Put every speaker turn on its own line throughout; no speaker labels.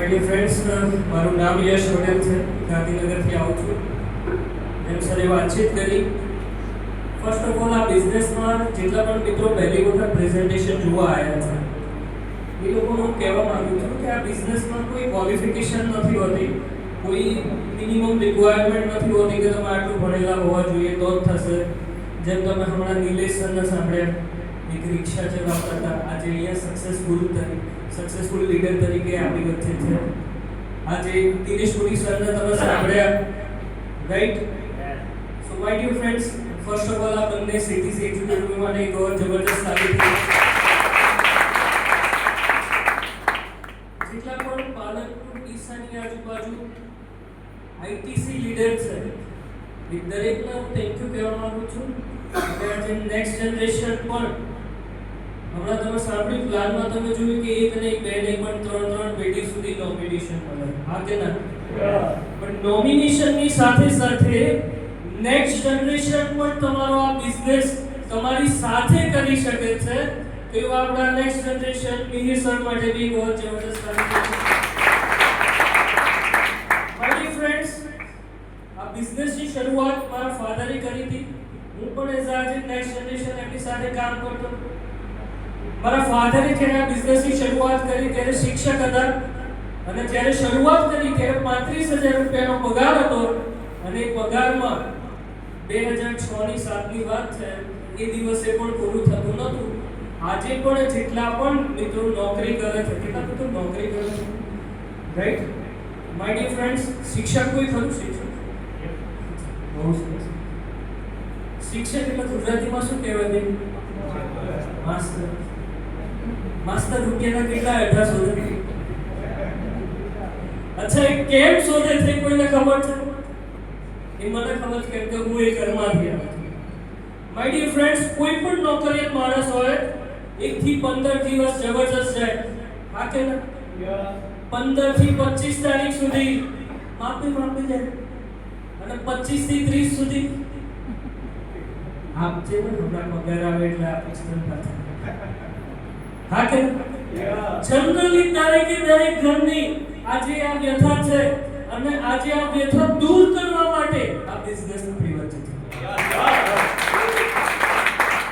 My dear friends, મારું નામ યશ પટેલ છે. ગાંધીનગરથી આવું છું. એમ સરે વાતચીત કરી. ફર્સ્ટ ઓફ ઓલ, આ બિઝનેસમાં જેટલા પણ મિત્રો પહેલી વખત પ્રેઝન્ટેશન જોવા આવ્યા છે એ લોકોને હું કહેવા માંગુ છું કે આ બિઝનેસમાં કોઈ ક્વોલિફિકેશન નથી હોતી, કોઈ મિનિમમ રિક્વાયરમેન્ટ નથી હોતી કે તમે આટલું ભણેલા હોવા જોઈએ તો જ થશે. જેમ તમે હમણાં નિલેશ સરને સાંભળ્યા, એક રિક્ષા ચલાવતા હતા, આજે અહીંયા સક્સેસફુલ લીડર તરીકે આપણી વચ્ચે છે. આજે દિનેશ પુરી સરને તમે સાંભળ્યા, right? So my dear friends, first of all આ બંને સિટીઝ એજ્યુકેટર માટે એક ઓર જબરદસ્ત સાબિત થઈ. જેટલા પણ પાલનપુર ડીસાની આજુબાજુ આઈટીસી લીડર છે એ દરેકને હું થેન્ક યુ કહેવા માંગુ છું કે આજે નેક્સ્ટ જનરેશન પણ હમણાં તમે સાંભળ્યું પ્લાનમાં તમે જોયું કે એક નહીં બે નહીં પણ ત્રણ પેઢી સુધી નોમિનેશન મળે. હા કે ના? પણ નોમિનેશનની સાથે સાથે નેક્સ્ટ જનરેશન પણ તમારો આ બિઝનેસ તમારી સાથે કરી શકે છે. તો એવા આપણા નેક્સ્ટ જનરેશન મિહિર સર માટે બી બહુ જબરદસ્ત કામ છે. માય ફ્રેન્ડ્સ, આ બિઝનેસની શરૂઆત મારા ફાધરે કરી હતી. હું પણ એઝ આજે નેક્સ્ટ જનરેશન એમની સાથે કામ કરતો. મારા ફાધરે જ્યારે આ બિઝનેસની શરૂઆત કરી ત્યારે શિક્ષક હતા અને જ્યારે શરૂઆત કરી ત્યારે 35,000 રૂપિયાનો પગાર હતો અને એ પગારમાં 2006 ની 7 ની વાત છે, એ દિવસે પણ પૂરું થતું નહોતું. આજે પણ જેટલા પણ મિત્રો નોકરી કરે છે, કેટલા મિત્રો નોકરી કરે છે, રાઈટ? માય ડિયર ફ્રેન્ડ્સ, શિક્ષક કોઈ ખરું? શિક્ષક બહુ સરસ. શિક્ષક એટલે ગુજરાતીમાં શું કહેવાય? માસ્ટર. માસ્ટર રૂપિયાના કેટલા અઢા શોધે? અચ્છા, એ કેમ શોધે છે કોઈને ખબર છે? એ મને ખબર છે કેમ કે હું એ ઘરમાંથી આવ્યો છું. માય ડિયર ફ્રેન્ડ્સ, કોઈ પણ નોકરિયાત માણસ હોય 1 થી 15 દિવસ જબરજસ્ત જાય. હા કે ના? 15 થી 25 તારીખ સુધી માપી જાય અને 25 થી 30 સુધી આપ જે હમણાં પગાર આવે એટલે આપ એક્સપેન્ડ થાય. હા કે જનરલી દરેક ઘરની આજે આ વ્યથા છે અને આજે આ વ્યથા દૂર કરવા માટે આ બિઝનેસ આપણી વચ્ચે છે.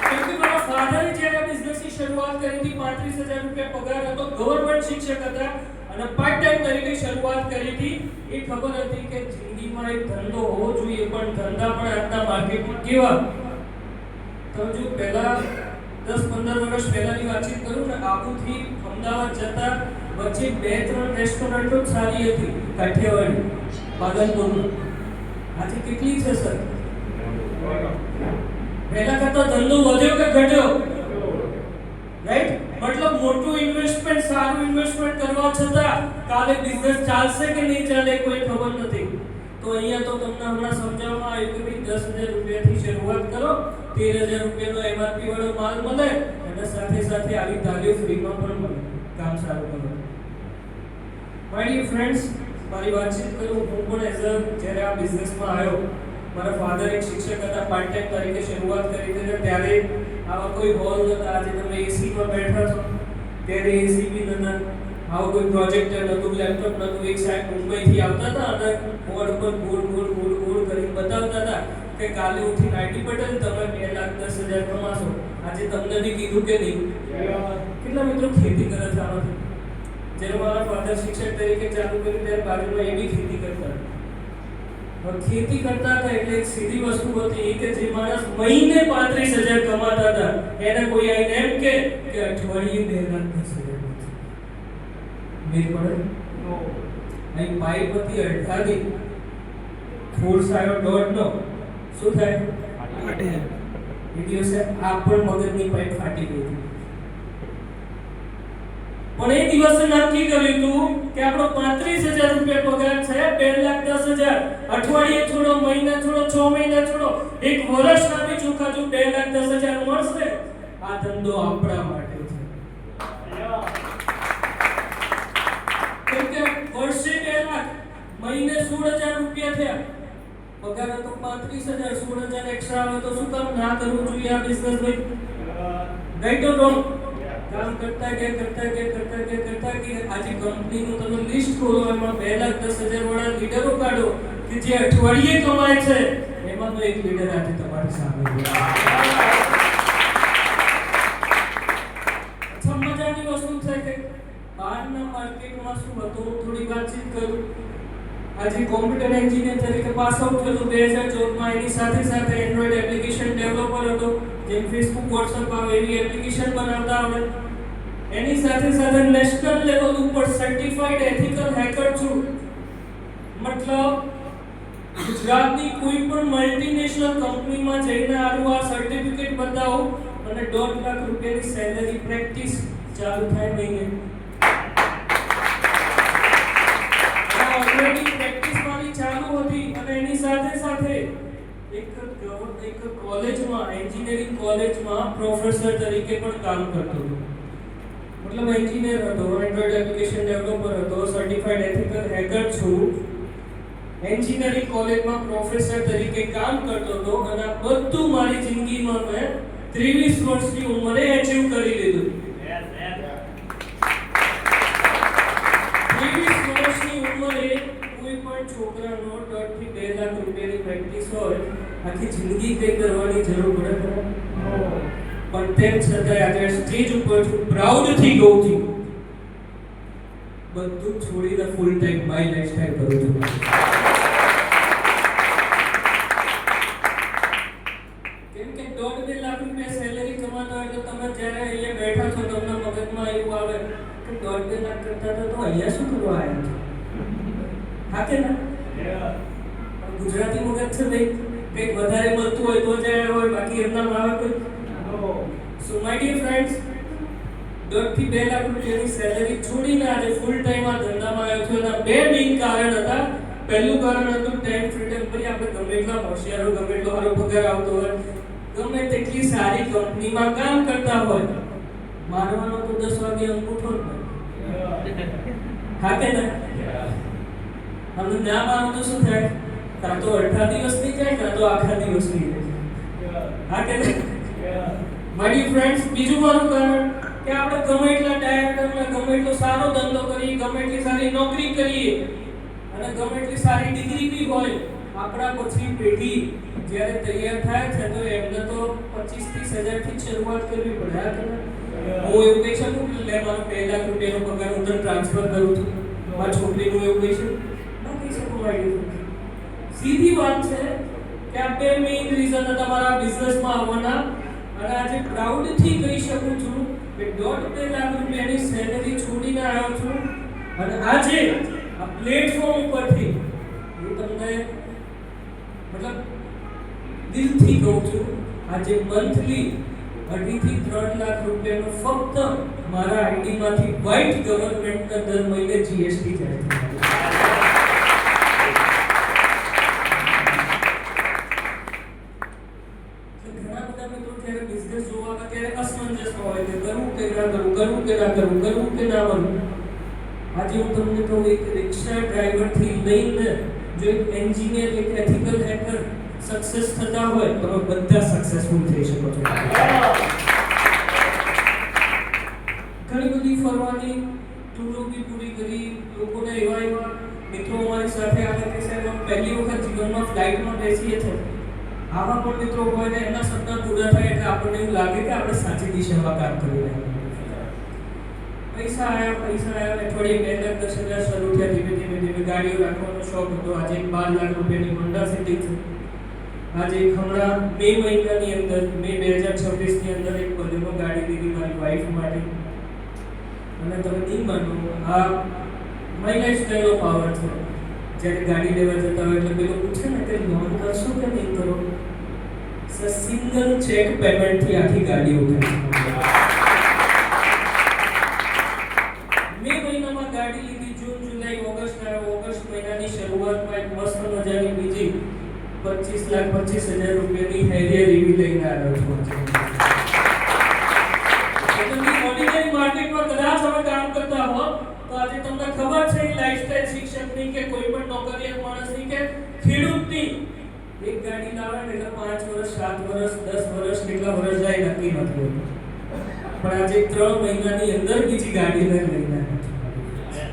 કેમ કે મારા ફાધરે જ્યારે આ બિઝનેસની શરૂઆત કરી હતી 35,000 રૂપિયા પગાર હતો, ગવર્નમેન્ટ શિક્ષક હતા અને પાર્ટ ટાઈમ તરીકે શરૂઆત કરી હતી. એ ખબર હતી કે જિંદગીમાં એક ધંધો હોવો જોઈએ, પણ ધંધા પણ આજના માર્કેટમાં કેવા. તો જો પહેલા 10-15 વર્ષ પહેલાની વાતચીત કરું ને, આબુથી અમદાવાદ જતા વચ્ચે 2-3 રેસ્ટોરન્ટો સારી હતી કાઠિયાવાડી પાગલપુરમાં. આજે કેટલી છે સર? પહેલા કરતા ધંધો વધ્યો કે ઘટ્યો? રાઈટ? મતલબ મોટું ઇન્વેસ્ટમેન્ટ, સારું ઇન્વેસ્ટમેન્ટ કરવા છતાં કાલે બિઝનેસ ચાલશે કે નહીં ચાલે કોઈ ખબર નથી. તો અહીંયા તો તમને હમણાં સમજાવવામાં આવ્યું કે ભાઈ 10,000 રૂપિયાથી શરૂઆત કરો, 13,000 રૂપિયાનો એમઆરપી વાળો માલ મળે અને સાથે આવી તાલીમ ફ્રીમાં પણ મળે. કામ સારું કરો. માય ડિયર ફ્રેન્ડ્સ, મારી વાતચીત કરું, હું પણ જ્યારે આ બિઝનેસમાં આવ્યો, મારા ફાધર એક શિક્ષક હતા, પાર્ટ ટાઈમ તરીકે શરૂઆત કરી હતી ત્યારે આવા કોઈ હોલ નહોતા. આજે તમે એસીમાં બેઠા છો ત્યારે એસી બી નહોતા, આવું કોઈ પ્રોજેક્ટર નહોતું, લેપટોપ નહોતું. એક સાહેબ મુંબઈથી આવતા હતા અને બોર્ડ ઉપર ગોળ કરીને બતાવતા હતા કે કાલે ઉઠીને આઈટી પટેલ તમે 2,10,000 કમાશો. આજે તમને બી કીધું કે નહીં? કેટલા મિત્રો ખેતી કરે છે આમાંથી? જ્યારે મારા ફાધર શિક્ષક તરીકે ચાલુ કર્યું ત્યારે બાજુમાં એ બી ખેતી કરતા હતા. ખેતી કરતા હતા એટલે એક સીધી વસ્તુ હતી કે જે માણસ મહિને 35,000 કમાતા હતા એને કોઈ આઈને એમ કે અઠવાડિયે 2,10,000 મેં પડે અહીં પાઇપ હતી અડધાની ફોર્સ આવ્યો દોઢનો, શું થાય? એ દિવસે આ પણ મગજની પાઇપ ફાટી ગઈ હતી. પણ એ દિવસે નક્કી કર્યું હતું કે આપણો 35,000 રૂપિયા પગાર છે, 2,10,000 અઠવાડિયે છોડો, મહિના છોડો, 6 મહિના છોડો, એક વર્ષના બી ચોખ્ખા જો 2,10,000 મળશે, આ ધંધો આપણા માટે છે. કેમ કે વર્ષે 2 લાખ, મહિને 16,000 રૂપિયા થયા. પગાર હતો 35,000, 16,000 એક્સ્ટ્રા આવે તો શું કામ ના કરવું જોઈએ આ બિઝનેસ ભાઈ? Right or wrong? કામ કરતા ગયા આજે કંપનીનું તમે લિસ્ટ ખોલો, એમાં 2,10,000 વાળા લીડરો કાઢો કે જે અઠવાડિયે કમાય છે, એમાંનો એક લીડર આજે તમારી સામે છે. મજાની વસ્તુ છે કે બહારના માર્કેટમાં શું હતું, હું થોડી વાતચીત કરું. આજે કોમ્પ્યુટર એન્જિનિયર તરીકે પાસ આઉટ થયો 2014 માં. એની સાથે એન્ડ્રોઇડ એપ્લિકેશન ડેવલપર હતો, જેમ ફેસબુક વોટ્સએપ આવે એવી એપ્લિકેશન બનાવતા આવડે. એની સાથે નેશનલ લેવલ ઉપર સર્ટિફાઈડ એથિકલ હેકર છું. મતલબ ગુજરાતની કોઈ પણ મલ્ટીનેશનલ કંપનીમાં જઈને આવું આ સર્ટિફિકેટ બતાવો અને 1.5 લાખ રૂપિયાની સેલરી પ્રેક્ટિસ ચાલુ થાય મહિને. ઓલરેડી પ્રેક્ટિસ મારી ચાલુ હતી અને એની સાથે એક કોલેજમાં, એન્જિનિયરિંગ કોલેજમાં પ્રોફેસર તરીકે પણ કામ કરતો હતો. મતલબ એન્જિનિયર હતો, એન્ડ્રોઇડ એપ્લિકેશન ડેવલપર હતો, સર્ટિફાઈડ એથિકલ હેકર છું, એન્જિનિયરિંગ કોલેજમાં પ્રોફેસર તરીકે કામ કરતો હતો અને આ બધું મારી જિંદગીમાં મેં 23 વર્ષની ઉંમરે અચીવ કરી લીધું. 23 વર્ષની ઉંમરે કોઈ પણ છોકરાનો 1.5 થી 2 લાખ રૂપિયાની પ્રેક્ટિસ હોય, આખી જિંદગી કઈ કરવાની જરૂર પડે ખરા? પણ તેમ છતાં આજે સ્ટેજ ઉપર છું, પ્રાઉડથી કહું છું, બધું છોડીને ફૂલ ટાઈમ માય લાઈફસ્ટાઈલ કરું છું. કેમ કે 1.5-2 લાખ રૂપિયા સેલેરી કમાતા હોય તો તમે જ્યારે અહીંયા બેઠા છો તમને મગજમાં એવું આવે કે 1.5-2 લાખ કરતા તો અહીંયા શું કરવા આવ્યા છો? હા કે ના? ગુજરાતી મગજ છે ભાઈ, કંઈક વધારે મળતું હોય તો જાય હોય, બાકી એમના આવે કોઈ. સો માય ડિયર ફ્રેન્ડ્સ, 1.5 થી 2 લાખ રૂપિયાની સેલેરી છોડીને આજે ફૂલ ટાઈમ આ ધંધામાં આવ્યો છું. એના બે મેઇન કારણ હતા. પહેલું કારણ હતું ટાઈમ ફ્રીડમ. ભાઈ આપણે ગમે એટલા હોશિયારો, ગમે એટલો સારો પગાર આવતો હોય, ગમે તેટલી સારી કંપનીમાં કામ કરતા હોય, મારવાનો તો 10 વાગે અંગૂઠો જ હોય. હા કે ના? હવે ના માનો તો શું થાય? કાં તો 18 દિવસ ની જાય, કાં તો આખા દિવસ ની જાય. હા કે ના? માય ડિયર ફ્રેન્ડ્સ, બીજું મારું કારણ કે આપણે ગમે એટલા ટાયર્ડ અને ગમે એટલો સારો ધંધો કરીએ, ગમે એટલી સારી નોકરી કરીએ અને ગમે એટલી સારી ડિગ્રી બી હોય, આપણા પછી પેઢી જ્યારે તૈયાર થાય છે તો એમને તો 25-30 હજાર થી શરૂઆત કરવી પડે. હા કે હું એવું કહી શકું કે લે મારો 2 લાખ રૂપિયાનો પગાર હું તને ટ્રાન્સફર કરું છું, મારી છોકરીનું એવું કહી શકું ના કહી શકું. મારી સીધી વાત છે કે આ બે મેઇન રીઝન તમારા બિઝનેસમાં આવવાના. અને આજે પ્રાઉડથી કહી શકું છું કે 1.5-2 લાખ રૂપિયાની સેલેરી છોડીને આવ્યો છું અને આજે આ પ્લેટફોર્મ ઉપરથી હું તમને મતલબ દિલથી કહું છું, આજે મંથલી 2.5 થી 3 લાખ રૂપિયાનો ફક્ત મારા આઈડીમાંથી વ્હાઇટ ગવર્નમેન્ટના દર મહિને જીએસટી જાય છે. આજે હું તમને કહું, એક રિક્ષા ડ્રાઈવર થી લઈને જો એક એન્જિનિયર, એક એથિકલ હેકર સક્સેસ થતા હોય તો બધા સક્સેસફુલ થઈ શકો છો. ઘણી બધી ફરવાની ટૂરો બી પૂરી કરી, લોકોને એવા મિત્રો અમારી સાથે આવે કે સાહેબ પહેલી વખત જીવનમાં ફ્લાઇટમાં બેસીએ છીએ. આવા પણ મિત્રો હોય ને એના સપના પૂરા થાય એટલે આપણને એવું લાગે કે આપણે સાચી દિશામાં કામ કરી રહ્યા છીએ. પૈસા આયા અઠવાડિયે 2,10,000 શરૂ થયા. ધીમે ગાડીઓ રાખવાનો શોખ હતો. આજે 12 લાખ રૂપિયાની હોન્ડા સિટી છે. આજે હમણાં મે મહિનાની અંદર, મે 2026 ની અંદર એક બલેનો ગાડી લીધી મારી વાઈફ માટે. અને તમે નહીં માનો, આ માય લાઈફસ્ટાઈલનો પાવર છે. જ્યારે ગાડી લેવા જતા હોય એટલે પેલો પૂછે ને કે લોન કરશો કે નહીં કરો, સિંગલ ચેક પેમેન્ટથી આખી ગાડી ઉઠાય. ગાડી લીધી, જૂન, જુલાઈ, ઓગસ્ટ આવ્યો. ઓગસ્ટ મહિનાની શરૂઆતમાં એક મસ્ત મજાની બીજી 25,25,000 રૂપિયાની હેરિયર એવી લઈને આવ્યો છું. ઓર્ડિનરી માર્કેટમાં કદાચ હવે કામ કરતા હો તો આજે તમને ખબર છે લાઈફસ્ટાઈલ શિક્ષકની કે કોઈ પણ નોકરિયાત માણસની કે ખેડૂતની એક ગાડી લાવે ને એટલે 5 વર્ષ, 7 વર્ષ, 10 વર્ષ કેટલા વર્ષ જાય નક્કી નથી હોતું. પણ આજે 3 મહિનાની અંદર બીજી ગાડી લઈને આવ્યા છે.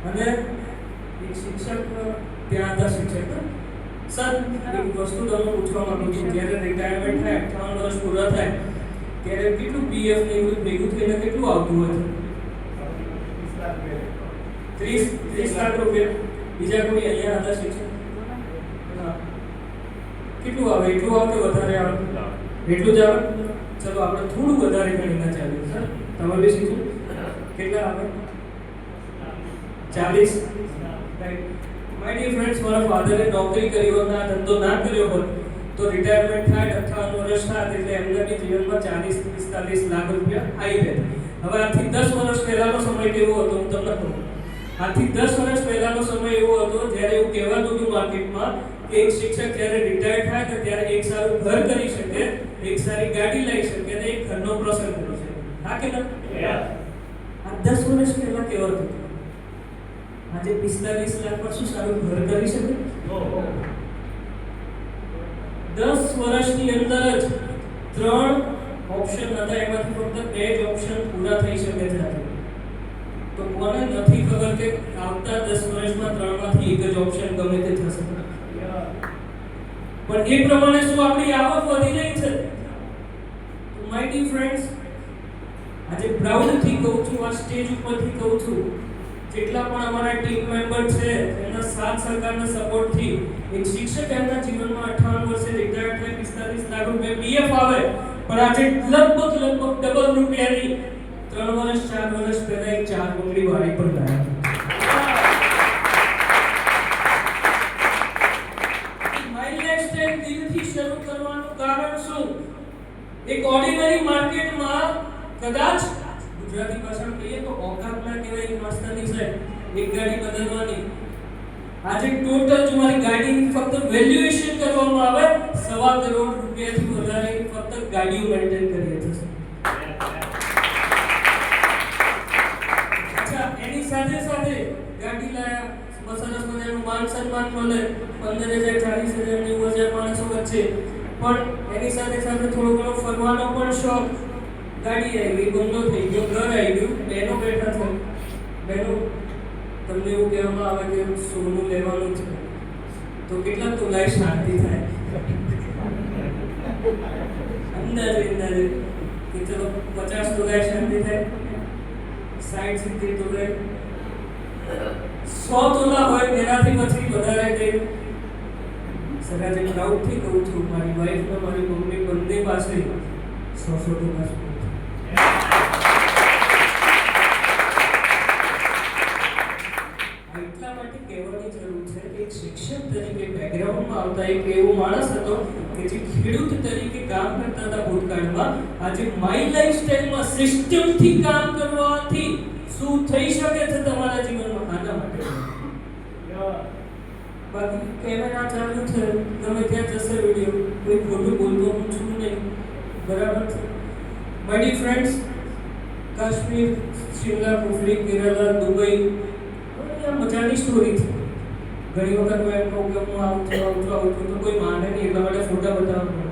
અને એક શિક્ષક ત્યાં હતા શિક્ષક સર એક વસ્તુ તમને પૂછવા માંગુ છું, જ્યારે રિટાયરમેન્ટ થાય 58 વર્ષ પૂરા થાય ત્યારે કેટલું પીએફ ને એવું ભેગું થઈને કેટલું આવતું હોય છે? 30 લાખ રૂપિયા. બીજા કોઈ અહીંયા હતા શિક્ષક? કેટલું આવે? એટલું આવે કે વધારે આવે? એટલું જ આવે. ચલો આપણે થોડું વધારે ગણીને ચાલીએ. સર તમે બી શીખો કેટલા આવે? 40. રાઈટ. માય ડિયર ફ્રેન્ડ્સ, મારા ફાધરે નોકરી કરી હોત ના ધંધો ના કર્યો હોત તો રિટાયરમેન્ટ થાય 58 વર્ષ થાય એટલે એમને બી જીવનમાં 40-45 લાખ રૂપિયા આવી રહે. હવે આથી 10 વર્ષ પહેલાનો સમય કેવો હતો હું તમને કહું. આથી 10 વર્ષ પહેલાનો સમય એવો હતો જ્યારે એવું કહેવાતું હતું માર્કેટમાં કે એક શિક્ષક જ્યારે રિટાયર થાય તો ત્યારે એક સારું ઘર કરી શકે, એક સારી ગાડી લઈ શકે અને એક ઘરનો પ્રસંગ કરી શકે. હા કે ના? આ 10 વર્ષ પહેલા કેવો હતો? આજે 45 લાખ પર શું સારું ઘર કરી શકે? 10 વર્ષની અંદર જ 3 ઓપ્શન હતા, એમાંથી ફક્ત 2 જ ઓપ્શન પૂરા થઈ શકે છે. તો કોને નથી ખબર કે આવતા 10 વર્ષમાં 3 માંથી એક જ ઓપ્શન ગમે તે થશે? પણ એ પ્રમાણે શું આપણી આવક વધી રહી છે? તો માય ડિયર ફ્રેન્ડ્સ, આજે પ્રાઉડથી કહું છું, આ સ્ટેજ ઉપરથી કહું છું, જેટલા પણ અમારા ટીમ મેમ્બર છે એના સાથ સહકારના સપોર્ટથી એક શિક્ષક એમના જીવનમાં 58 વર્ષે રિટાયર થાય 45 લાખ રૂપિયા પીએફ આવે, પણ આજે લગભગ ડબલ રૂપિયાની 3 વર્ષ 4 વર્ષ પહેલા એક 4 બંગડી વાળી પણ લાયા. માય લાઈફસ્ટાઈલ દિલથી શરૂ કરવાનું કારણ શું? એક ઓર્ડિનરી માર્કેટમાં કદાચ ગુજરાતી ભાષામાં કહીએ તો ઓકાત ના કહેવાય એક માસ્ટરની સાહેબ એક ગાડી બદલવાની. આજે ટોટલ જો મારી ગાડીની ફક્ત વેલ્યુએશન કરવામાં આવે 1.25 કરોડ રૂપિયાથી વધારે ફક્ત ગાડીઓ મેન્ટેન કરીએ છીએ. અચ્છા, એની સાથે સાથે ગાડી લાયા, સરસ મજાનું માન સન્માન મળે, 15,000 40,000 ની વજન માણસો વચ્ચે, પણ એની સાથે સાથે થોડો ઘણો ફરવાનો પણ શોખ. ગાડી આવી ગઈ, બંગલો થઈ ગયો, ઘર આવી ગયું, બહેનો બેઠા છે. બહેનો તમને એવું કહેવામાં આવે કે સોનું લેવાનું છે તો કેટલા તોલાય શાંતિ થાય? અંદાજે કે ચલો 50 તોલાય શાંતિ થાય, 60-70 તોલાય, 100 તોલા હોય એનાથી પછી વધારે કંઈ. સગાજે પ્રાઉડથી કહું છું, મારી વાઈફ અને મારી મમ્મી બંને પાસે 100 તોલા છે. એટલા માટે કહેવાની જરૂર છે કે એક શિક્ષક તરીકે બેકગ્રાઉન્ડમાં આવતા એક એવો માણસ હતો કે જે ખેડૂત તરીકે કામ કરતા હતા ભૂતકાળમાં. આજે માય લાઈફસ્ટાઈલમાં સિસ્ટમથી કામ કરવાથી શું થઈ શકે છે તમારા જીવનમાં? આના માટે બાકી કેમેરા ચાલુ છે, ગમે ત્યાં જશે વિડીયો, કોઈ ખોટું બોલતો હું છું નહીં, બરાબર છે? My dear friends, Kashmir, Shimla, Kufri, Kerala, Dubai મજાની સ્ટોરી છે. ઘણી વખત હું એમ કહું કે હું આવું છું તો કોઈ માને નહીં, એટલા માટે ફોટા બતાવવા પડે.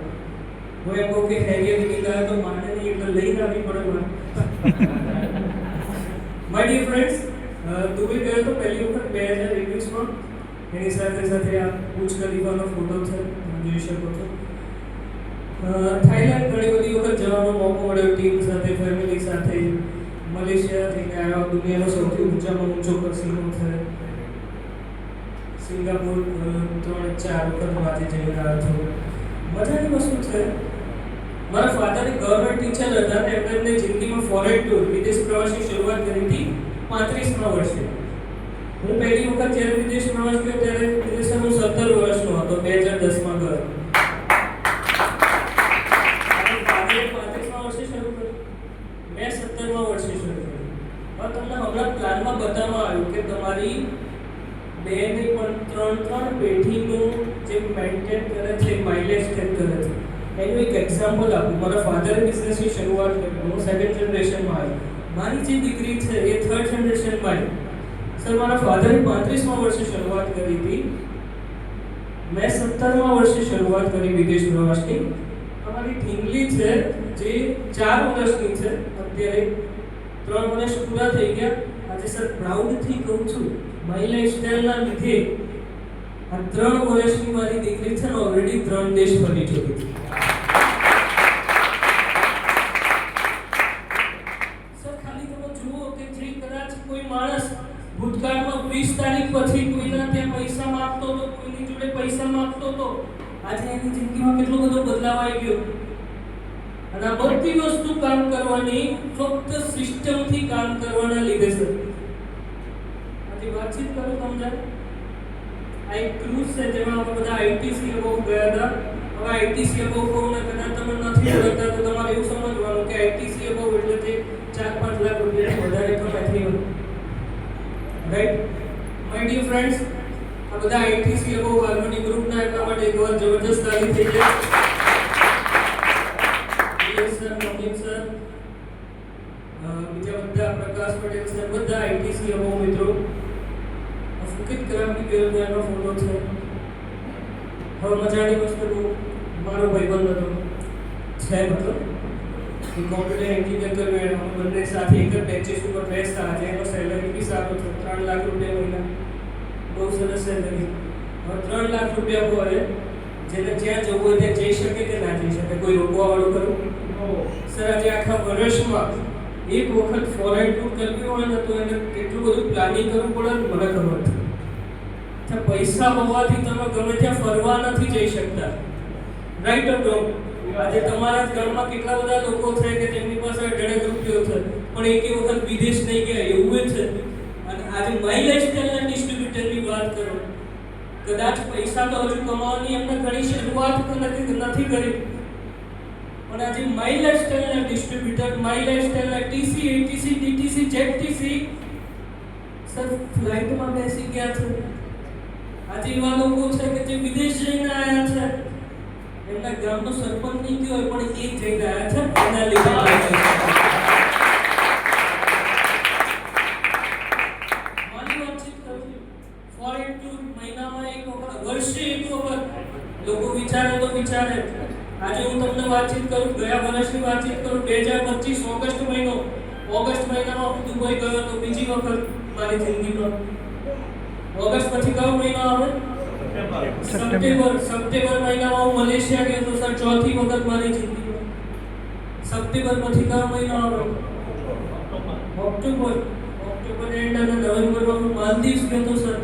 હું એમ કહું કે હેરિયર નીકળ્યા તો માને નહીં એટલે લઈને આવી પડે મને. માય ડિયર ફ્રેન્ડ્સ, દુબઈ ગયો તો પહેલી વખત 2021માં. એની સાથે સાથે આ બુર્જ ખલીફાનો ફોટો છે, જોઈ શકો છો. થાઈલેન્ડ ઘણી બધી વખત જવાનો મોકો મળ્યો ટીમ સાથે, ફેમિલી સાથે. મલેશિયા જઈને આવ્યા, દુનિયાનો સૌથી ઊંચામાં ઊંચો કસીનો છે. સિંગાપુર 3-4 વખત વાંચી જઈને આવ્યો છું. મજાની વસ્તુ છે. મારા ફાધર ગવર્મેન્ટ ટીચર હતા, એમને જિંદગીમાં ફોરેન ટૂર, વિદેશ પ્રવાસની શરૂઆત કરી હતી 35મા વર્ષે. હું પહેલી વખત જ્યારે વિદેશ પ્રવાસ ગયો ત્યારે વિદેશમાં હું 17 વર્ષનો હતો, 2010માં ગયો. મેં 17મા વર્ષે શરૂ કર્યું. હવે તમને હમણાં પ્લાનમાં બતાવવામાં આવ્યું કે તમારી 2 નહીં પણ 3 પેઢીનું જે મેન્ટેન કરે છે, માઇલેજ ચેક કરે છે. એનું એક એક્ઝામ્પલ આપું. મારા ફાધરે બિઝનેસની શરૂઆત કરી, હું 2nd જનરેશનમાં આવ્યો. મારી જે દીકરી છે એ 3rd જનરેશનમાં આવી. સર, મારા ફાધરે 35મા વર્ષે શરૂઆત કરી હતી, મેં 17મા વર્ષે શરૂઆત કરી વિદેશ પ્રવાસની. અમારી ઢીંગલી છે જે 4 વર્ષની છે, અત્યારે 3 વર્ષ પૂરા થઈ ગયા. આજે સર પ્રાઉડથી કહું છું, માય લાઈફસ્ટાઈલના લીધે આ 3 વર્ષની મારી દીકરી છે ને ઓલરેડી 3 દેશ ફરી ચૂકી છે. સર ખાલી તમે જુઓ કે જે કદાચ કોઈ માણસ ભૂતકાળમાં 20 તારીખ પછી કોઈના ત્યાં પૈસા માંગતો હતો, કોઈની જોડે પૈસા માંગતો હતો, આજે એની જિંદગીમાં કેટલો બધો બદલાવ આવી ગયો. અને આ બધી વસ્તુ કામ કરવાની ફક્ત સિસ્ટમથી કામ કરવાના લીધે છે. આજે વાતચીત કરો સમજાય. આ એક ક્રુઝ છે જેમાં આપણે બધા આઈટીસી અબોવ ગયા હતા. હવે આઈટીસી અબોવ કોને કદાચ તમે નથી ઓળખતા તો તમારે એવું સમજવાનું કે આઈટીસી અબોવ એટલે જે 4-5 લાખ રૂપિયા વધારે કમાઈ થઈ હોય. રાઈટ માય ડિયર ફ્રેન્ડ્સ, આ બધા આઈટીસી અબોવ હાર્મોની ગ્રુપના એટલા માટે એક વાર જબરદસ્ત તાલીમ થઈ જાય. સર નવીન સર, બીજા બધા પ્રકાશ પટેલ સર, બધા આઈટીસી અબોવ મિત્રો. ફુકિત ક્રાંતિ બેરનો ફોટો છે. હવે મજાની વસ્તુ, મારો ભાઈબંધ હતો છે, મતલબ એ કોમ્પ્યુટર એન્જિનિયર કર્યો. અમે બંને સાથે એક જ બેન્ચીસ ઉપર બેસતા. આજે એનો સેલરી બી સારો છે, 3 લાખ રૂપિયા મહિના, બહુ સરસ સેલરી. હવે 3 લાખ રૂપિયા હોય જેને જ્યાં જવું હોય ત્યાં જઈ શકે કે ના જઈ શકે, કોઈ રોકવાવાળું ખરું? સર આજે આખા વર્ષમાં એક વખત ફોરેન ટૂર કરવી હોય ને તો એને કેટલું બધું પ્લાનિંગ કરવું પડે મને ખબર છે. પૈસા હોવાથી તમે ગમે ત્યાં ફરવા નથી જઈ શકતા. Right or wrong? આજે તમારા જ ગામમાં કેટલા બધા લોકો છે કે જેમની પાસે 1.5 રૂપિયો છે પણ એક વખત વિદેશ નહીં ગયા, એવું જ છે. અને આજે માય લાઈફસ્ટાઈલના ડિસ્ટ્રીબ્યુટરની વાત કરો, કદાચ પૈસા તો હજુ કમાવાની એમને ઘણી શરૂઆત નથી કરી, પણ આજે માય લાઈફસ્ટાઈલના ડિસ્ટ્રીબ્યુટર, માય લાઈફસ્ટાઈલના TC, ATC, DTC, JTC sir ફ્લાઇટમાં બેસી ગયા છે. આજે એવા લોકો છે કે જે વિદેશ જઈને આવ્યા છે, એમના ગામનો સરપંચ નહીં ગયો હોય પણ એ જઈને આવ્યા છે, એના લીધે. મારી વાતચીત કરું, ફોરેન ટૂર મહિનામાં એક વખત, વર્ષે એક વખત લોકો વિચારે તો વિચારે. આજે હું તમને વાતચીત કરું, ગયા વર્ષની વાતચીત કરું, 2025 ઓગસ્ટ મહિનામાં હું દુબઈ ગયો હતો બીજી વખત મારી જિંદગીમાં. ઓગસ્ટ પછી કયો મહિનો આવે? સપ્ટેમ્બર મહિનામાં હું મલેશિયા ગયો તો સર, ચોથી વખત મારી જિંદગીમાં. સપ્ટેમ્બર પછી કયો મહિનો આવે? ઓક્ટોબર એન્ડ અને નવેમ્બરમાં હું માલદીવ્સ ગયો તો સર.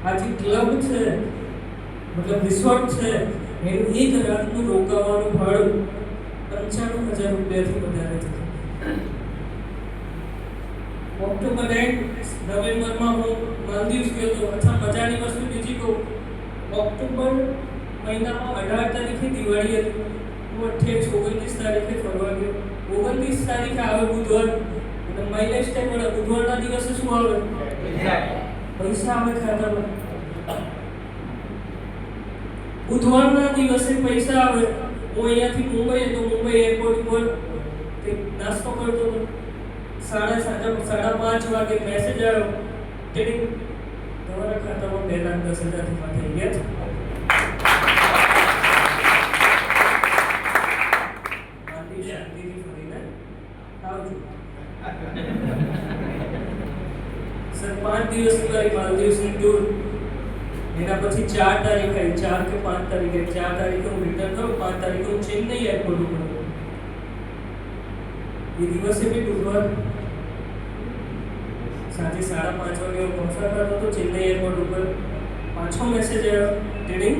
આજે ક્લબ છે, મતલબ રિસોર્ટ છે, એનું એક રાતનું રોકાવાનું ભાડું 95,000 રૂપિયાથી વધારે છે. ઓક્ટોબર એન્ડ નવેમ્બરમાં હું માલદીવ્સ ગયો તો. અચ્છા, મજાની વસ્તુ બીજી કહું, ઓક્ટોબર મહિનામાં 18 તારીખે દિવાળી હતી, હું 28-29 તારીખે ફરવા ગયો. 29 તારીખે આવે બુધવાર, અને માય લાઈફસ્ટાઈલ વાળા બુધવારના દિવસે શું આવે? પૈસા આવે ખાતામાં. બુધવારના દિવસે પૈસા આવે. હું અહીંયાથી મુંબઈ હતો, મુંબઈ એરપોર્ટ ઉપર નાસ્તો કરતો હતો. 5:30 વાગે મેસેજ આવ્યો, ટીડિંગ, તમારા ખાતામાં 2,10,000 રૂપિયા થઈ ગયા છે. શાંતિથી ફરીને આવજો. સર 5 દિવસની મારી માલદીવ્સની ટૂર. એના પછી 4 તારીખે 4 કે 5 તારીખે 4 તારીખે હું રિટર્ન કરું, 5 તારીખે હું ચેન્નઈ એરપોર્ટ ઉપર. એ દિવસે બી બુધવાર સાંજે 5:30 વાગે હું પહોંચવા કરતો હતો ચેન્નઈ એરપોર્ટ ઉપર. પાછો મેસેજ આવ્યો, ટીડિંગ,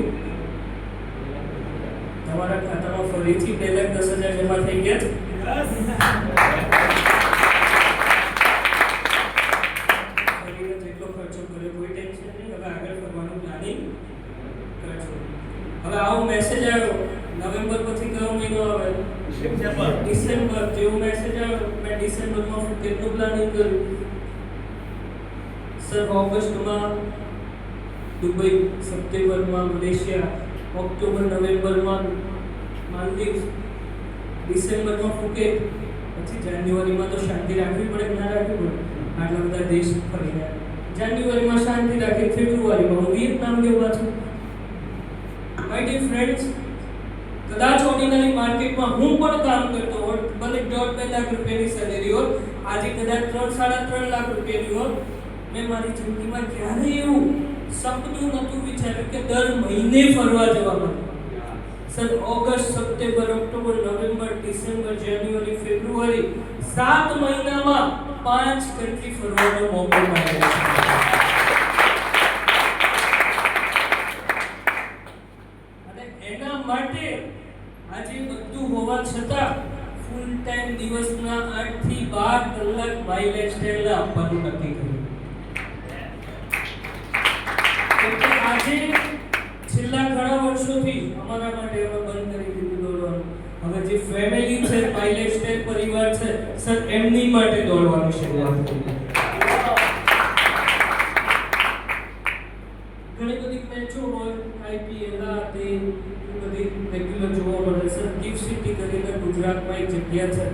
તમારા ખાતામાં ફરીથી 2,10,000 જમા થઈ ગયા છે. જેટલો ખર્ચો કર્યો કોઈ ટેન્શન નહીં, હવે આગળ ફરવાનું પ્લાનિંગ કરજો. હવે આવો મેસેજ આવ્યો, નવેમ્બર પછી કયો મહિનો આવે? ડિસેમ્બર. જેવો મેસેજ આવ્યો, મેં ડિસેમ્બરમાં કેટલું પ્લાનિંગ કર્યું સર. ઓગસ્ટમાં દુબઈ, સપ્ટેમ્બરમાં મલેશિયા, ઓક્ટોબર નવેમ્બરમાં માલદીવ્સ, ડિસેમ્બરમાં ફુકેટ, પછી જાન્યુઆરીમાં તો શાંતિ રાખવી પડે કે ના રાખવી પડે? આટલા બધા દેશ ફરીને જાન્યુઆરીમાં શાંતિ રાખી, ફેબ્રુઆરીમાં હું વિયેતનામ ગયો પાછું. માય ડિયર ફ્રેન્ડ્સ, કદાચ ઓર્ડિનરી માર્કેટમાં હું પણ કામ કરતો હોત, ભલે 1.5 લાખ રૂપિયાની સેલેરી હોત, આજે કદાચ 3-3.5 લાખ રૂપિયાની હોત, મેં મારી જિંદગીમાં ક્યારેય એવું સપનું નહોતું વિચાર્યું કે દર મહિને ફરવા જવાનું. Sir, August, September, October, November, December, January, February 7 મહિનામાં 5 કન્ટ્રી ફરવાનો મોકો મળ્યો છે. અને એના માટે આજે બધું હોવા છતાં ફૂલ ટાઈમ દિવસના 8 થી 12 કલાક માઇલેજ ટેલને આપવાનું નક્કી કર્યું. એટલે આજે છેલ્લા ઘણા વર્ષોથી અમારા માટે અમે બંધ કરી દીધું દોડવાનું. હવે જે ફેમિલી છે, માઇલેજ ટેલ પરિવાર છે, સર એમની માટે દોડવાની શરૂઆત કરી. ઘણી બધી મેચો હોય, આઈપીએલ આ તે બધી રેગ્યુલર જોવા મળે. સર, ગિફ્ટ સિટી કરીને ગુજરાતમાં એક જગ્યા છે,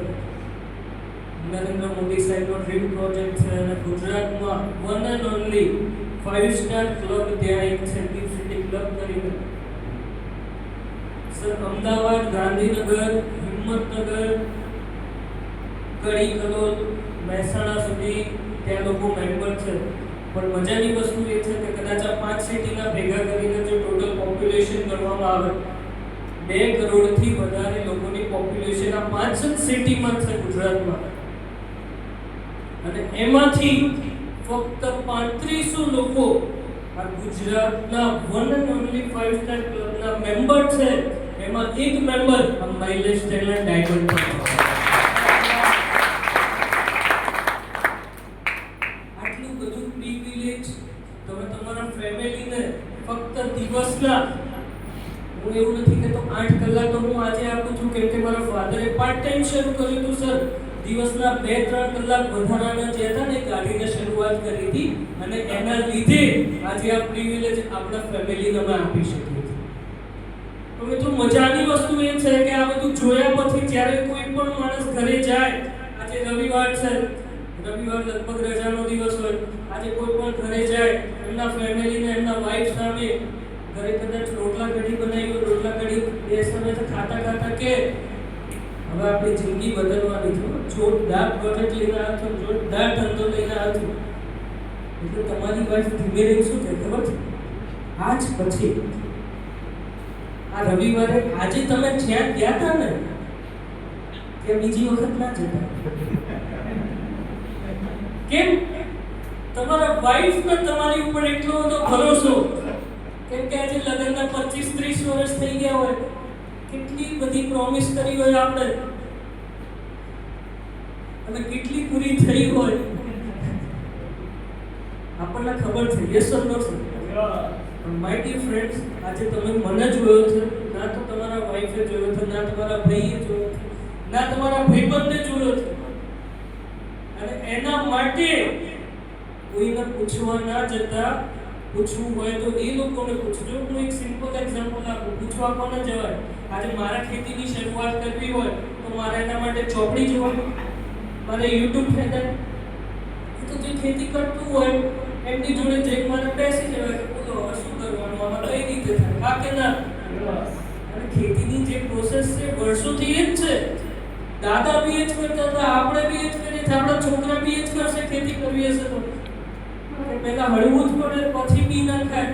નરેન્દ્ર મોદી સાહેબનો ડ્રીમ પ્રોજેક્ટ છે, અને ગુજરાતમાં one and only 5 star club ત્યાં એક છે, ગિફ્ટ સિટી ક્લબ કરીને. સર, અમદાવાદ, ગાંધીનગર, હિંમતનગર, કડી, કલોલ, મહેસાણા સુધી ત્યાં લોકો મેમ્બર છે. પણ મજાની વસ્તુ એ છે કે કદાચ આ 5 સિટીના ભેગા કરીને જો ટોટલ પોપ્યુલેશન કરવામાં આવે, 2 કરોડથી વધારે લોકોની પોપ્યુલેશન આ 5 જ સિટીમાં છે ગુજરાતમાં. અને એમાંથી ફક્ત 3500 લોકો આ ગુજરાતના વન એન્ડ ઓનલી 5 સ્ટાર ક્લબના મેમ્બર છે. એમાં એક મેમ્બર આ માઇલેજ ટેલના ડાયમંડ પર. આટલું બધું પ્રિવિલેજ તમે તમારા ફેમિલીને ફક્ત દિવસના, હું એવું નથી કહેતો 8 કલાક તો હું આજે આપું છું, કેમ કે મારા ફાધરે પાર્ટ ટાઈમ શરૂ કર્યું હતું. સર, દિવસના 2-3 કલાક વધારાના જે હતા ને કાઢીને શરૂઆત કરી હતી, અને એના લીધે આજે આ પ્રિવિલેજ આપણા ફેમિલીને અમે આપી શકીએ છીએ. તો મિત્રો, મજાની વસ્તુ એ છે કે આ બધું જોયા પછી જ્યારે કોઈ પણ માણસ ઘરે જાય, આજે રવિવાર છે, રવિવાર લગભગ રજાનો દિવસ હોય, આજે કોઈ પણ ઘરે જાય, એમના ફેમિલીને એમના વાઈફ સામે ઘરે કદાચ રોટલા કઢી બનાવી હોય, રોટલા કઢી બે સમય ખાતા ખાતા કે હવે આપણી જિંદગી બદલવાની છે, જોરદાર પ્રોજેક્ટ લઈને આવ્યો છો, જોરદાર ધંધો લઈને આવ્યો છો, એટલે તમારી વાઈફ ધીમે રહી શું કે ખબર છે, આજ પછી આ રવિવારે આજે તમે જ્યાં ગયા હતા ને ત્યાં બીજી વખત ના જતા. કેમ? તમારા વાઈફ ને તમારી ઉપર એટલો બધો ભરોસો, કેમ કે આજે લગ્નના 25-30 વર્ષ થઈ ગયા હોય, કેટલી બધી પ્રોમિસ કરી હોય આપણે, અને કેટલી પૂરી થઈ હોય આપણને ખબર છે. Yes or no sir? પણ માય ડિયર ફ્રેન્ડ્સ, આજે તમે મને જોયો છે, ના તો તમારા વાઈફે જોયો છે, ના તમારા ભાઈએ જોયો છે, ના તમારા ભાઈબંધે જોયો છે. અને એના માટે કોઈને પૂછવા ના જતા, પૂછવું હોય તો એ લોકોને પૂછજો. હું એક સિમ્પલ એક્ઝામ્પલ આપું. પૂછવા કોને જવાય? આજે મારા ખેતીની શરૂઆત કરવી હોય તો મારે એના માટે ચોપડી જોવાની, મારે YouTube ફેદર, તો જે ખેતી કરતું હોય એમની જોડે જઈ મારે બેસી જવાય કે બોલો હવે શું કરવાનું, આમાં કઈ રીતે થાય, હા કે ના? અને ખેતીની જે પ્રોસેસ છે વર્ષોથી એ જ છે. દાદા બી એ જ કરતા હતા, આપણે બી એ જ કરીએ છીએ, આપણા છોકરા બી એ જ કરશે. ખેતી કરવી હશે તો પહેલા હળવું જ પડે, પછી બી નાખાય.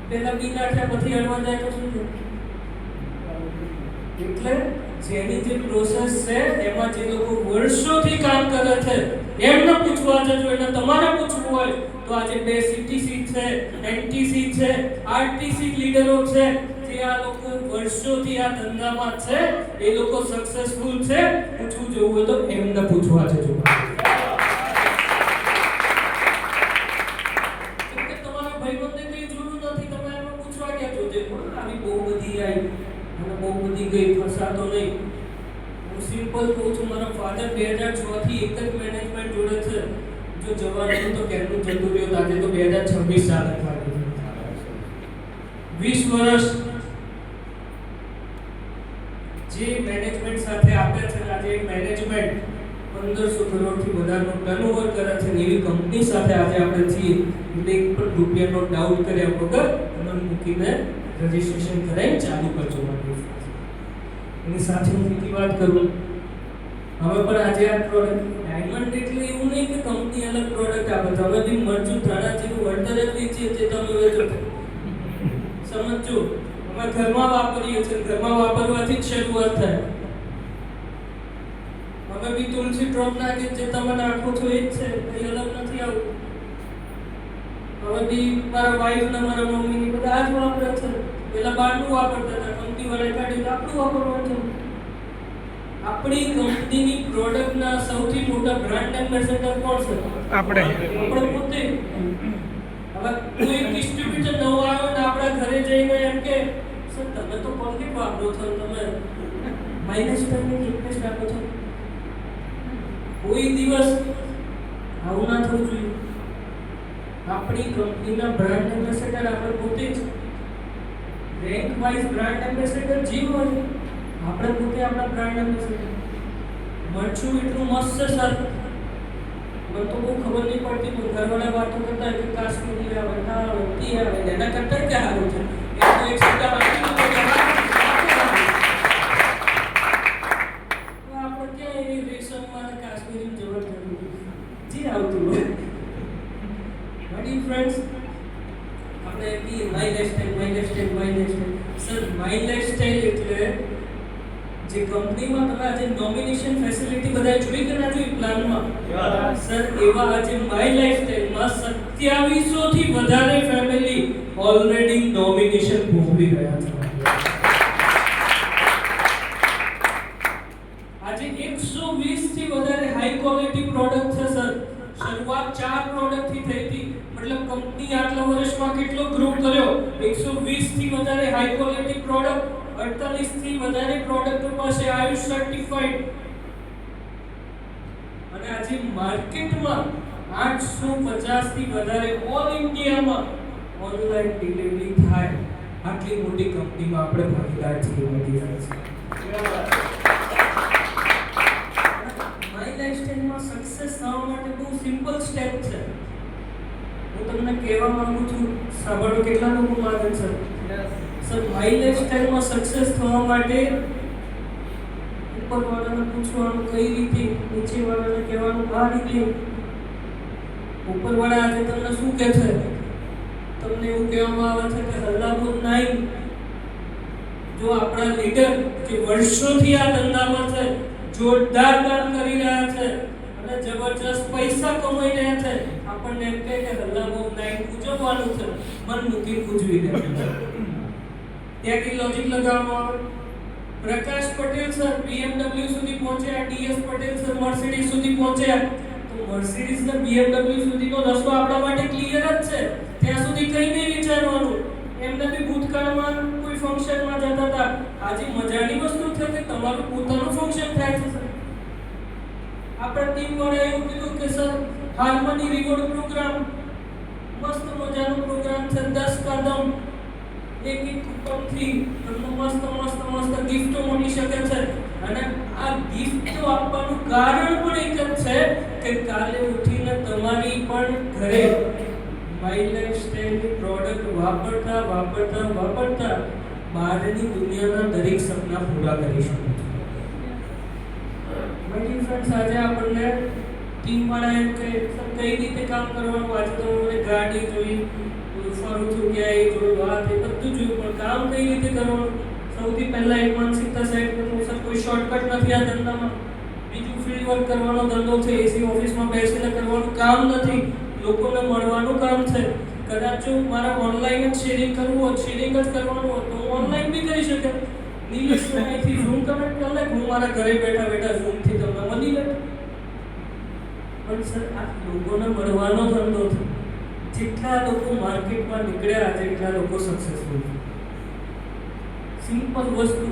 પહેલા બી નાખ્યા પછી હળવા જાય તો શું થાય? એટલે જેની જે પ્રોસેસ છે એમાં જે લોકો વર્ષોથી કામ કરે છે એમને પૂછવા જજો. એટલે તમારે પૂછવું હોય તો આજે 2 સીટીસી છે, એનટીસી છે, આરટીસી લીડરો છે, જે આ લોકો વર્ષોથી આ ધંધામાં છે, એ લોકો સક્સેસફુલ છે. પૂછવું જોવું હોય તો એમને પૂછવા જજો. તમારા ભાઈબંધે કઈ જોયું નથી, તમે એમને પૂછવા ગયા જોજે. આવી બહુ બધી આવી અને બહુ બધી ગઈ, ફસાતો નહીં. હું સિમ્પલ કહું છું, મારા ફાધર 2006 થી એક જ મેનેજમેન્ટ જોડે છે. જો જવાનું તો કેમનું જતું રહ્યું, આજે તો 2026 સાલ થવા ગયું. 20 વર્ષ જે મેનેજમેન્ટ સાથે આપે છે, આજે મેનેજમેન્ટ 1500 કરોડથી વધારેનું ટર્નઓવર કરે છે, એવી કંપની સાથે આજે આપણે છીએ. એટલે એક પણ રૂપિયાનો ડાઉટ કર્યા વગર મન મૂકીને રજીસ્ટ્રેશન કરાવી ચાલુ કરજો. એની સાથે હું બીજી વાત કરું, હવે પણ આજે આ પ્રોડક્ટ ડાયમંડ એટલે એવું નહીં કે કંપની અલગ પ્રોડક્ટ આપે, તમે બી મરચું ધાણા જીરું વળતર જ વેચીએ છીએ, તમે વેચો સમજો. અમે ઘરમાં વાપરીએ છીએ, ઘરમાં વાપરવાથી જ શરૂઆત થાય. અમે બી તુલસી ડ્રોપ નાખીએ જે તમે નાખો છો એ જ છે, કંઈ અલગ નથી આવતું. હવે બી મારા વાઈફ ને મારા મમ્મી બધા આ જ વાપરે છે. પેલા બહારનું વાપરતા હતા, કંપની વાળા કાઢ્યું આપણું વાપરવાનું છે. આપણી કંપનીની પ્રોડક્ટના સૌથી મોટા બ્રાન્ડ એમ્બેસેડર કોણ છે? આપણે પોતે. હવે કોઈ ડિસ્ટ્રીબ્યુટર નવો આવ્યો ને આપણા ઘરે જઈને એમ કે સર તમે તો કોલગેટ વાપરો છો, તમે માઇનસ ટાઈમની રિક્વેસ્ટ આપો છો. કોઈ દિવસ આવું ના થવું જોઈએ. આપણી કંપનીના બ્રાન્ડ એમ્બેસેડર આપણે પોતે જ. રેન્ક વાઇઝ બ્રાન્ડ એમ્બેસેડર જે હોય આપણે પોતે આપણા બ્રાન્ડ એમ્બેસેડર. મરચું એટલું મસ્ત છે સર, મને તો બહુ ખબર નહીં પડતી, પણ ઘરવાળા વાતો કરતા કે કાશ્મીરી આવે, ના આવે, તી આવે, એના કરતા ક્યાં સારું છે. એ તો એક શબ્દ વાંચી લો તો આપણે ક્યાં એની રેશમમાં કાશ્મીરી જવર જરૂર જે આવતું હોય. માય ફ્રેન્ડ્સ, આપણે બી my lifestyle sir, my lifestyle એટલે જે કંપનીમાં તમે આજે નોમિનેશન ફેસિલિટી બધા જોઈ કે ના જોઈ પ્લાનમાં સર, એવા આજે માય લાઈફસ્ટાઈલમાં 2700 થી વધારે ફેમિલી ઓલરેડી નોમિનેશન ભોગવી રહ્યા છે. આજે 120 થી વધારે હાઈ ક્વોલિટી પ્રોડક્ટ છે સર. શરૂઆત 4 પ્રોડક્ટ થી થઈ હતી, મતલબ કંપની આટલા વર્ષમાં કેટલો ગ્રો કર્યો. 120 થી વધારે હાઈ ક્વોલિટી પ્રોડક્ટ, 48 થી વધારે પ્રોડક્ટો પાસે આયુષ સર્ટિફાઈડ. અને આજે માર્કેટમાં 850 થી વધારે ઓલ ઇન્ડિયામાં ઓનલાઈન ડિલિવરી થાય. આટલી મોટી કંપનીમાં આપણે ભાગીદાર છીએ. માય લાઈફસ્ટાઈલમાં સક્સેસ થવા માટે બહુ સિમ્પલ સ્ટેપ છે. હું તમને કહેવા માંગુ છું, સાંભળો કેટલા લોકો માંગે છે સર. માય લાઈફસ્ટાઈલમાં સક્સેસ થવા માટે ઉપરવાળાને પૂછવાનું કઈ રીતે, નીચેવાળાને કહેવાનું આ રીતે. ઉપરવાળા આજે તમને શું કહે છે? તમને એવું કહેવામાં આવે છે કે હલ્લાબોલ નહીં. જો આપણા લીડર જે વર્ષોથી આ ધંધામાં છે, જોરદાર કામ કરી રહ્યા છે અને જબરજસ્ત પૈસા કમાઈ રહ્યા છે, આપણને એમ કહે કે હલ્લાબોલ નહીં ઉજવવાનું છે, મન મૂકી ઉજવી દે. ત્યાંથી લોજિક લગાવવામાં આવે. પ્રકાશ પટેલ સર BMW સુધી પહોંચ્યા, DS પટેલ સર મર્સિડીઝ સુધી પહોંચ્યા. તો મર્સિડીઝ ને BMW સુધીનો રસ્તો આપણા માટે ક્લિયર જ છે. ત્યાં સુધી કંઈ નહીં વિચારવાનું. એમને બી ભૂતકાળમાં કોઈ ફંક્શનમાં જતા હતા. આજે મજાની વસ્તુ છે કે તમારું પોતાનું ફંક્શન થાય છે સર. આપણા ટીમ વાળાએ એવું કીધું કે સર હાર્મની રિવોર્ડ પ્રોગ્રામ મસ્ત મજાનો પ્રોગ્રામ છે. 10 કદમ એક કૂપનથી તમને મસ્ત ગિફ્ટો મળી શકે છે. અને આ ગિફ્ટો આપવાનું કારણ પણ એક જ છે કે કાલે ઉઠીને તમારી પણ ઘરે માય લાઈફસ્ટાઈલની પ્રોડક્ટ વાપરતા બહારની દુનિયાના દરેક સપના પૂરા કરી શકો છો. માય ફ્રેન્ડ્સ, આજે આપણને ટીમ વાળા એમ કે કઈ રીતે કામ કરવાનું. આજે તો મને ગાડી જોઈ, ફરું છું ક્યાંય જોયું, વાત એ બધું જોયું, પણ કામ કઈ રીતે કરવાનું. સૌથી પહેલા એક માનસિકતા સેટ કરવું. સર કોઈ શોર્ટકટ નથી આ ધંધામાં. બીજું ફિલ્ડ વર્ક કરવાનો ધંધો છે, એસી ઓફિસમાં બેસીને કરવાનું કામ નથી, લોકોને મળવાનું કામ છે. કદાચ જો મારા ઓનલાઈન જ શેરિંગ કરવું હોય, શેરિંગ જ કરવાનું હોય તો હું ઓનલાઈન બી કરી શકે. નીલેશ અહીંથી ઝૂમ કનેક્ટ કરી લે, હું મારા ઘરે બેઠા ઝૂમથી તમને મળી લે. પણ સર આ લોકોને મળવાનો ધંધો છે. જેટલા લોકો માર્કેટમાં નીકળ્યા છે એટલા લોકો સક્સેસફુલ છે. સિમ્પલ વસ્તુ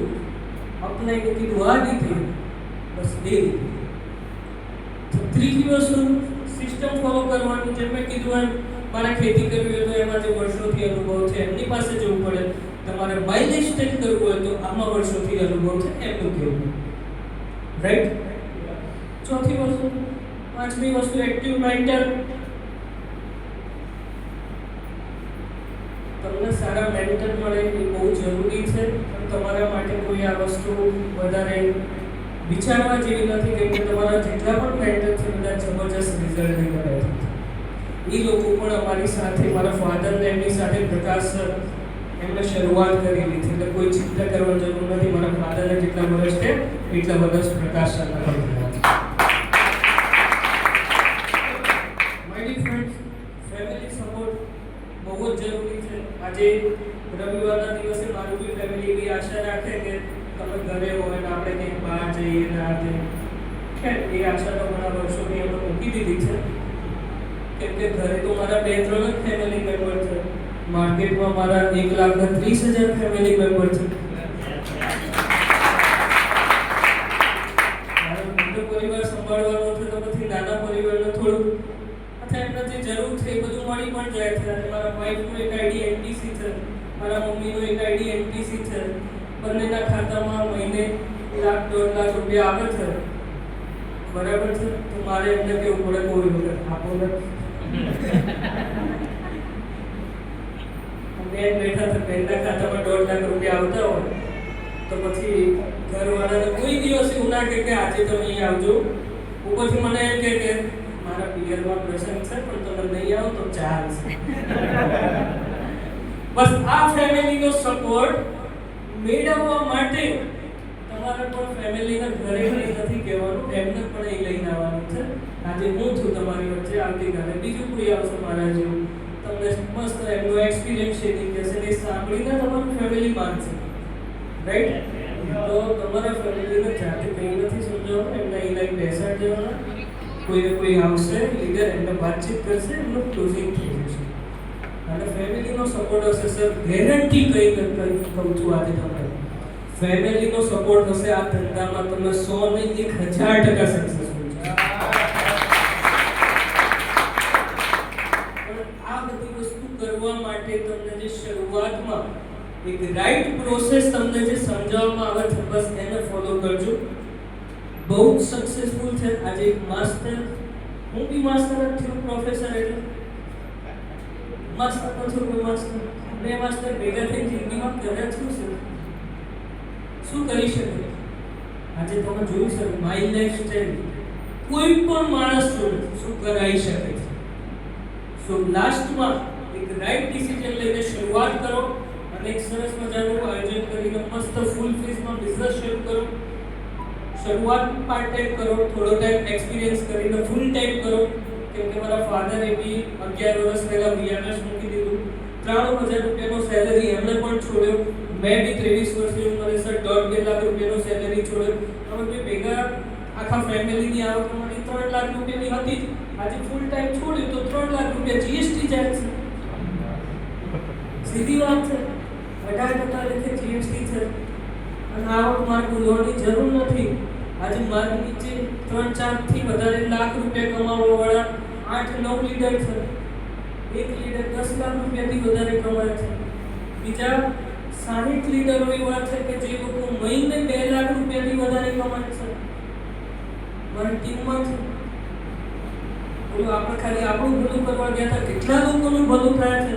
અપ્લાય કીધું આ રીતે, બસ એ રીતે. ત્રીજી વસ્તુ સિસ્ટમ ફોલો કરવાની. જેમ મેં કીધું એમ મારે ખેતી કરવી હોય તો એમાં જે વર્ષોથી અનુભવ છે એમની પાસે જવું પડે. તમારે માય લાઈફસ્ટાઈલ કરવું હોય તો આમાં વર્ષોથી અનુભવ છે એમનું કહેવું. રાઈટ? ચોથી વસ્તુ, પાંચમી વસ્તુ એક્ટિવ મેન્ટર. તમને સારા મેન્ટર મળે એ બહુ જરૂરી છે. તમારા માટે કોઈ આ વસ્તુ વધારે વિચારવા જેવી નથી, કેમ કે તમારા જેટલા પણ ફ્રેન્ડ છે બધા જબરજસ્ત રિઝલ્ટ લઈને આવ્યા છે. એ લોકો પણ અમારી સાથે, મારા ફાધરને એમની સાથે પ્રકાશ સર એમણે શરૂઆત કરેલી છે, એટલે કોઈ ચિંતા કરવાની જરૂર નથી. મારા ફાધરને જેટલા વર્ષ છે એટલા વર્ષ પ્રકાશ સરના પણ થયા છે. My dear friends, family support બહુ જ જરૂરી છે. આજે રવિવારના દિવસે મારું બી ફેમિલી એવી આશા રાખે કે તમે ઘરે હોય ને આપણે કંઈક બહાર જઈએ ને આ તે. ખેર એ આશા તો ઘણા વર્ષોની અમે મૂકી દીધી છે, કેમ કે ઘરે તો મારા 2-3 જ ફેમિલી મેમ્બર છે. માર્કેટમાં મારા 1,30,000 ફેમિલી મેમ્બર છે. મારો મોટો પરિવાર સંભાળવાનો છે તો પછી નાના પરિવારને થોડું અથવા એમને જે જરૂર છે એ બધું મળી પણ જાય છે. અને મારા વાઈફનું એક આઈડી એનટીસી છે, મારા મમ્મીનું એક આઈડી એનટીસી છે. બંનેના ખાતામાં મહિને 1,00,000-1.5 લાખ રૂપિયા આવે છે. બરાબર છે, તો મારે એમને કેવું પડે કોઈ વખત આપો ને બેન બેઠા તો બેનના ખાતામાં 1.5 લાખ રૂપિયા આવતા હોય તો પછી ઘરવાળાને કોઈ દિવસ એવું ના કે આજે તમે અહીં આવજો. ઉપરથી મને એમ કે મારા પિયરમાં પ્રસંગ છે પણ તમે નહીં આવો તો ચાલશે. બસ આ ફેમિલીનો સપોર્ટ મેળવવા માટે તમારે પણ ફેમિલીના ઘરે નથી કહેવાનું, એમને પણ એ લઈને આવવાનું છે. આજે હું છું તમારી વચ્ચે, આવતીકાલે બીજું કોઈ આવશે મારા જેવું, તમને મસ્ત એમનો એક્સપિરિયન્સ શેરિંગ કરશે ને સાંભળીને તમારું ફેમિલી માનશે. રાઈટ? તો તમારા ફેમિલીને જાતે કંઈ નથી સમજાવવાનું, એમને એ લાઈન બેસાડ દેવાના. કોઈને કોઈ આવશે લીડર, એમને વાતચીત કરશે, એમનું ક્લોઝિંગ થઈ જશે. અને ફેમિલીનો સપોર્ટ હશે સર, ગેરંટી કહું છું આજે તમને, ફેમિલીનો સપોર્ટ હશે આ ધંધામાં તમે 100 નહીં 1000% સક્સેસફુલ છો. પણ આ બધી વસ્તુ કરવા માટે તમને જે શરૂઆતમાં એક રાઈટ પ્રોસેસ તમને જે સમજાવવામાં આવે છે બસ એને ફોલો કરજો. બહુ જ સક્સેસફુલ છે. આજે એક માસ્ટર, હું બી માસ્ટર જ છું, પ્રોફેસર એટલે માસ્ટર તો છું, કોઈ માસ્ટર 2 માસ્ટર ભેગા થઈ જિંદગીમાં કરે શું કરી શકે. આજે તમે જોયું સર, માય લાઈફ સ્ટાઈલ કોઈ પણ માણસ જોડે શું કરાવી શકે છે. સો લાસ્ટમાં એક રાઈટ ડિસિઝન લઈને શરૂઆત કરો અને એક સરસ મજાનું આયોજન કરીને મસ્ત ફૂલ ફીસમાં બિઝનેસ શરૂ કરો. શરૂઆત પાર્ટ ટાઈમ કરો, થોડો ટાઈમ એક્સપિરિયન્સ કરીને ફૂલ ટાઈમ કરો. કેમ કે મારા ફાધરે બી 11 વર્ષ પહેલા બીઆરએસ મૂકી દીધું, 93,000 રૂપિયાનો સેલરી એમને પણ છોડ્યો. મેં બી 23 વર્ષની ઉંમરે સર 1.5 લાખ રૂપિયાનો સેલરી છોડ્યો. અમે બે ભેગા આખા ફેમિલીની આવક અમારી 3 લાખ રૂપિયાની હતી. આજે ફૂલ ટાઈમ છોડ્યું તો 3 લાખ રૂપિયા જીએસટી જાય છે. સીધી વાત છે, 18% લેખે જીએસટી છે. અને આવક મારે બોલવાની જરૂર નથી. આજે મારી નીચે 3-4 થી વધારે લાખ રૂપિયા કમાવા વાળા 8-9 લીડર છે. એક લીડર 10 લાખ રૂપિયાથી વધારે કમાય છે. બીજા 60 લીડરો એવા છે કે જે લોકો મહિને 2 લાખ રૂપિયાથી વધારે કમાય છે. મારી ટીમમાં છે. આપણે ખાલી આપણું ભલું કરવા ગયા હતા, કેટલા લોકોનું ભલું થાય છે.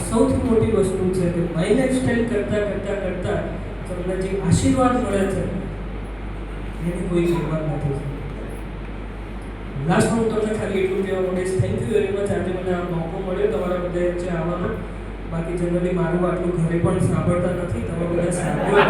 સૌથી મોટી વસ્તુ છે કે માય લાઈફસ્ટાઈલ કરતા તમને જે આશીર્વાદ મળે છે એની કોઈ કિંમત નથી. લાસ્ટમાં હું તમને ખાલી એટલું કહેવા માંગીશ, થેન્ક યુ વેરી મચ. આજે મને આ મોકો મળ્યો તમારા બધા વચ્ચે આવવાનો. બાકી જનરલી મારું આટલું ઘરે પણ સાંભળતા નથી, તમે બધા સાંભળો.